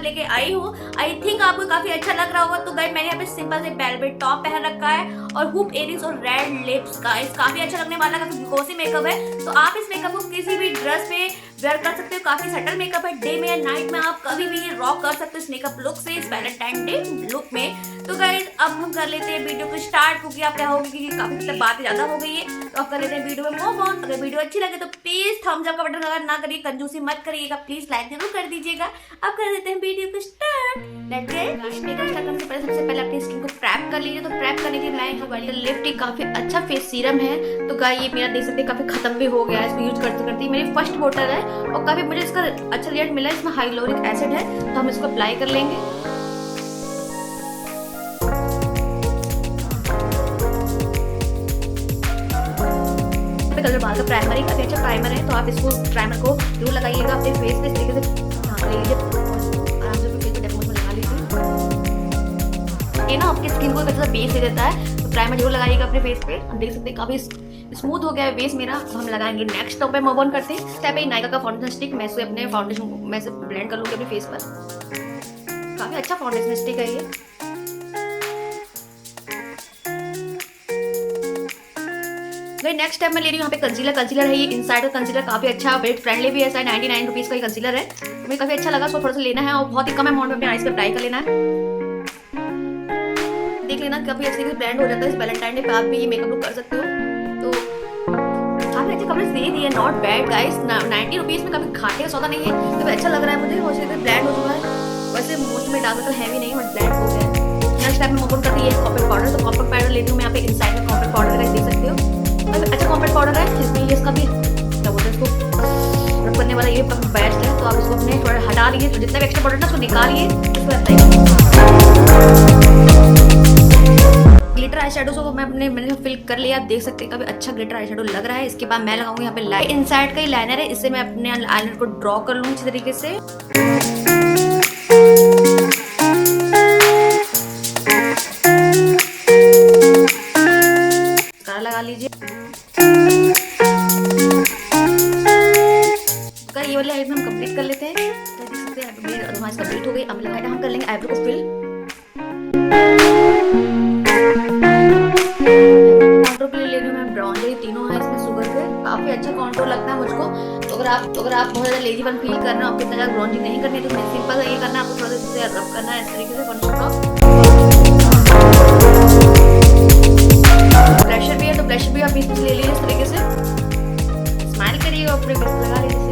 लेके आई हूँ। I think आपको काफी अच्छा लग रहा होगा। तो गाइस मैंने यहाँ पे सिंपल से वेलवेट टॉप पहन रखा है और हुप इयररिंग्स और रेड लिप्स। गाइस काफी अच्छा लगने वाला है, काफी ग्लोसी मेकअप है। तो आप इस मेकअप को किसी भी ड्रेस पे वेयर कर सकते हो। काफी सटल मेकअप है, डे में या नाइट में आप कभी भी रॉक कर सकते हो इस मेकअप लुक से, इस वैलेंटाइन डे लुक में। तो गाइस अब हम कर लेते हैं वीडियो को स्टार्ट, क्योंकि आप क्या होगी कि काफी मतलब बातें ज्यादा हो गई है। तो आप कर लेते हैं वीडियो में मूव ऑन। अगर वीडियो अच्छी लगे तो प्लीज थम्स अप का बटन अगर ना करिए, कंजूसी मत करिएगा, प्लीज लाइक जरूर कर दीजिएगा। अब कर लेते हैं वीडियो को start. Let's get makeup start करने से पहले सबसे पहले अपनी स्किन को प्रेप कर लीजिए। तो प्रेप करने के लिए मैं यहाँ वाटर लिफ्ट काफी अच्छा फेस सीरम है। तो गाइस ये मेरा देख सकते हैं काफी खत्म भी हो गया है, इसको यूज करते करते मेरी फर्स्ट बोतल है और काफी मुझे इसका अच्छा रिजल्ट मिला है। इसमें हाइलोरिक एसिड है, तो हम इसको अप्लाई कर लेंगे। कलर बाल का प्राइमर काफी अच्छा प्राइमर है, तो आप इसको प्राइमर को जरूर लगाइएगा अपने फेस पे। इस तरीके से ले लीजिए, आराम से फेस पे डेमो में लगा लीजिए। ये ना आपकी स्किन को एक अच्छा बेस दे देता है, तो प्राइमर जरूर लगाइएगा अपने फेस पे। हम देख सकते हैं काफी स्मूथ हो गया है बेस मेरा। तो हम लगाएंगे नेक्स्ट स्टेप पे मूव ऑन करते हैं। स्टेप है नायका का फाउंडेशन स्टिक। मैं इसे अपने फाउंडेशन को मैं से ब्लेंड कर लूंगी अपने फेस पर। काफी अच्छा फाउंडेशन स्टिक है ये। नेक्स्ट स्टेप मैं ले रही हूँ यहाँ पे कंसीलर। कंसीलर है ये इनसाइड का कंसीलर, काफी अच्छा वेट फ्रेंडली भी है। 99 रुपीज का ये कंसीलर है, तो मुझे काफी अच्छा लगा। इसको थोड़ा सा लेना है और बहुत ही कम अमाउंट में अपने आईज पे अप्लाई कर लेना है। देख लेना काफी अच्छे से ब्लेंड हो जाता है। इस वैलेंटाइन डे पे आप भी ये मेकअप लुक कर सकते हो। तो काफी अच्छे कपड़े दे दिए, नॉट बैड गाइस। 90 रुपीज में काफी घाटे का सौदा नहीं है, काफी अच्छा लग रहा है मुझे। और से ब्लेंड हो चुका है, वैसे मोस्ट में डाल सकता हैवी नहीं बट ब्लेंड हो गया है। नेक्स्ट टाइम में ओपन करती है कॉम्पैक्ट पाउडर। तो कॉम्पैक्ट पाउडर लेती हूँ मैं यहाँ पे इनसाइड में कॉम्पैक्ट पाउडर देख सकते हो। अच्छा कॉम्पैक्ट पाउडर है, इसमें इसका भी क्या बोलते हैं इसको रब करने वाला ये बेस्ट है। तो आप इसको अपने थोड़ा हटा लीजिए, तो जितना भी एक्स्ट्रा पाउडर ना उसको निकालिए, इसको अप्लाई। ग्लिटर आई शेडो को मैंने फिल कर लिया। आप देख सकते हैं काफी अच्छा ग्लिटर आई शेडो लग रहा है। इसके बाद मैं लगाऊंगी यहाँ पे लाइट इनसाइड का ही लाइनर है, इससे मैं अपने आईलाइनर को ड्रॉ कर लूंगी इसी तरीके से। लगा लीजिए। ये वाली आईब्रो हम कंप्लीट कर लेते हैं। तो देख सकते हैं मेरी एडवांस कंप्लीट हो गई। अब हम कर लेंगे आईब्रो को फिल। कॉन्टूर के लिए ले रही हूँ मैं ब्राउन। ये तीनों है इसमें शुगर के, काफी अच्छा कॉन्टूर लगता है मुझको। तो अगर आप बहुत ज्यादा लेजीपन फील कर रहे हो, आपको इतना ज्यादा ब्राउनिंग नहीं करनी है, तो सिंपल ये करना है, आपको थोड़ा सा रब करना है इस तरीके से कॉन्टूर का। ब्लशर भी है, तो ब्लशर भी आप इसमें ले लीजिए इस तरीके से। स्माइल करिए और अपने फेस लगा लीजिए।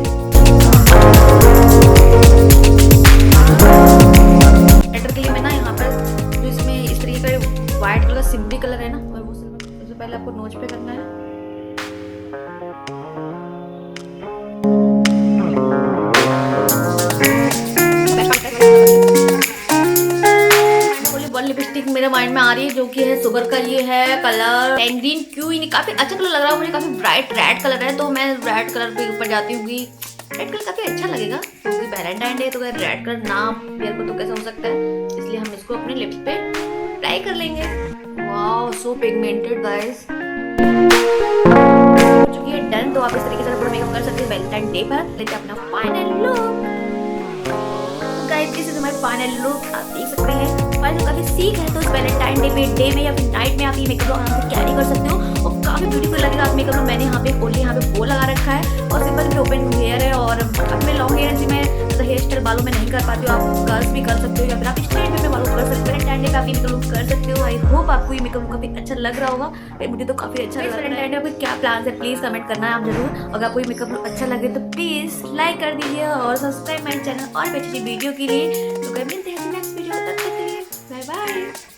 एटर के लिए मैं ना यहाँ पर जो इसमें इस तरीके का व्हाइट कलर सिम्पली कलर है ना, वो सबसे पहले आपको नोज पे करना है। लिपस्टिक मेरे माइंड में आ रही है, जो कि है शुगर का। ये है कलर टेंग्रीन क्यूइन। काफी अच्छा कलर लग रहा है मुझे, काफी ब्राइट रेड कलर है। तो मैं रेड कलर पे ऊपर जाती हूँ, रेड कलर काफी अच्छा लगेगा क्योंकि वैलेंटाइन डे। तो अगर रेड कलर ना वेयर को तो कैसा हो सकता है, इसलिए हम इसको अपने लिप्स पे अप्लाई कर लेंगे। Wow so pigmented guys. हो चुकी है डन। तो आप इस तरीके से अपना मेकअप कर सकते हैं वैलेंटाइन डे पर। लेते हैं अपना final look. Guys this is my final look. आप देख सकते हैं फाइनल काफी सीख है। तो इस वैलेंटाइन डे में या फिर नाइट में आप ये मेकअप आराम से कैरी कर सकते हो और काफी ब्यूटीफुल लगेगा आप मेकअप। मैंने यहाँ पे ओनली यहाँ पे बो लगा रखा है और सिंपल ओपन हेयर है। और अब मैं लॉन्ग हेयर जिसमें हेयर स्टाइल बालों में नहीं कर पाती हूँ, आप कर्ल्स भी कर सकते हो या फिर आप स्ट्रेट में बालों कर सकते हो। वैलेंटाइन डे पे आप ये मेकअप कर सकते हो। आई होप आपको ये मेकअप काफी अच्छा लग रहा होगा। मुझे तो काफी अच्छा लग रहा है। वैलेंटाइन डे आपके क्या प्लान है प्लीज कमेंट करना है आप जरूर। अगर आपको ये मेकअप अच्छा लगे तो प्लीज लाइक कर दीजिए और सब्सक्राइब माय चैनल और अच्छी वीडियो के लिए। तो मिलते हैं नेक्स्ट वीडियो, तब तक के लिए बाय बाय।